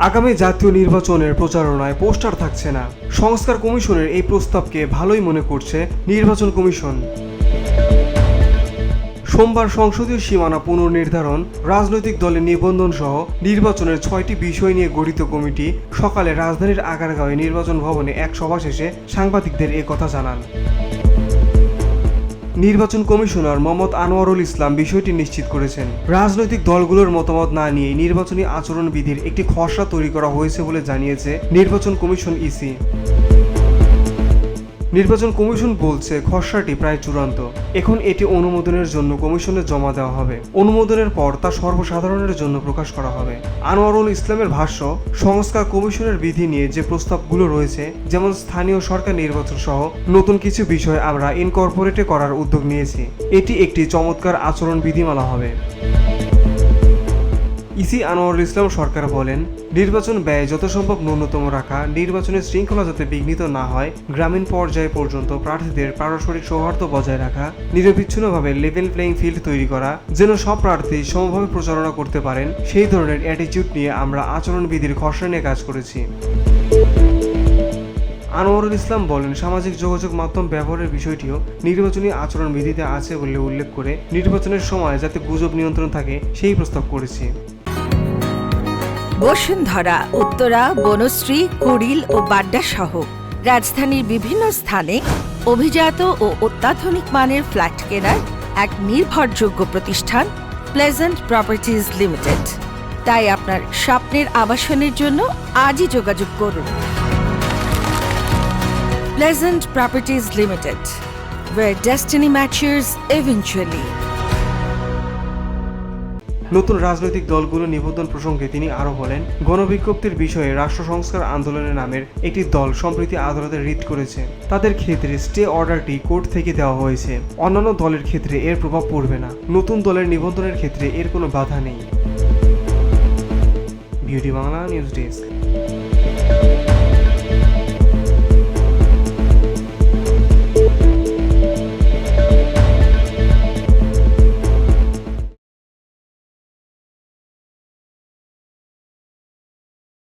আগামী জাতীয় নির্বাচনের প্রচারণায় পোস্টার থাকছে না। সংস্কার কমিশনের এই প্রস্তাবকে ভালোই মনে করছে নির্বাচন কমিশন। সোমবার সংসদীয় সীমানা পুনর্নির্ধারণ, রাজনৈতিক দলের নিবন্ধন সহ নির্বাচনের 6টি বিষয় নিয়ে গঠিত কমিটি সকালে রাজধানীর আগারগাঁওয়ে নির্বাচন ভবনে এক সভা শেষে সাংবাদিকদের এ কথা জানান। নির্বাচন কমিশনার মোহাম্মদ আনোয়ারুল ইসলাম বিষয়টি নিশ্চিত করেছেন। রাজনৈতিক দলগুলোর মতামত না নিয়ে নির্বাচনী আচরণবিধির একটি খসড়া তৈরি করা হয়েছে বলে জানিয়েছে নির্বাচন কমিশন ইসি। নির্বাচন কমিশন বলছে খসড়াটি প্রায় চূড়ান্ত। এখন এটি অনুমোদনের জন্য কমিশনে জমা দেওয়া হবে। অনুমোদনের পর তা সর্বসাধারণের জন্য প্রকাশ করা হবে। আনোয়ারুল ইসলামের ভাষ্য, সংস্কার কমিশনের বিধি নিয়ে যে প্রস্তাবগুলো রয়েছে, যেমন স্থানীয় সরকার নির্বাচন সহ নতুন কিছু বিষয় আমরা ইনকর্পোরেটে করার উদ্যোগ নিয়েছি। এটি একটি চমৎকার আচরণ বিধিমালা হবে। ইসি আনোয়ারুল ইসলাম সরকার বলেন, নির্বাচন ব্যয় যত সম্ভব ন্যূনতম রাখা, নির্বাচনের শৃঙ্খলা যাতে বিঘ্নিত না হয়, গ্রামীণ পর্যায় পর্যন্ত প্রার্থীদের পারস্পরিক সৌহার্দ্য বজায় রাখা, নিরবিচ্ছিন্নভাবে লেভেল প্লেইং ফিল্ড তৈরি করা, যেন সব প্রার্থী সমভাবে প্রচারণা করতে পারেন, সেই ধরনের অ্যাটিটিউড নিয়ে আমরা আচরণবিধির খসড়া নিয়ে কাজ করেছি। আনোয়ারুল ইসলাম বলেন, সামাজিক যোগাযোগ মাধ্যম ব্যবহারের বিষয়টিও নির্বাচনী আচরণবিধিতে আছে বলে উল্লেখ করে নির্বাচনের সময় যাতে গুজব নিয়ন্ত্রণ থাকে সেই প্রস্তাব করেছি। বসুন্ধরা, উত্তরা, বনশ্রী, কুড়িল ও বাড্ডা সহ রাজধানীর বিভিন্ন স্থানে অভিজাত ও অত্যাধুনিক মানের ফ্ল্যাট কেনার এক নির্ভরযোগ্য প্রতিষ্ঠান প্লেজেন্ট প্রপার্টিজ লিমিটেড। তাই আপনার স্বপ্নের আবাসনের জন্য আজই যোগাযোগ করুন। Pleasant properties limited, where destiny matches eventually. নতুন রাজনৈতিক দলগুলো নিবন্ধন প্রসঙ্গে তিনি আরও বলেন, গণবিজ্ঞপ্তির বিষয়ে রাষ্ট্র সংস্কার আন্দোলনের নামের একটি দল সম্প্রতি আদালতে রিট করেছে। তাদের ক্ষেত্রে স্টে অর্ডারটি কোর্ট থেকে দেওয়া হয়েছে। অন্যান্য দলের ক্ষেত্রে এর প্রভাব পড়বে না। নতুন দলের নিবন্ধনের ক্ষেত্রে এর কোনো বাধা নেই। Beauty Bangla news desk.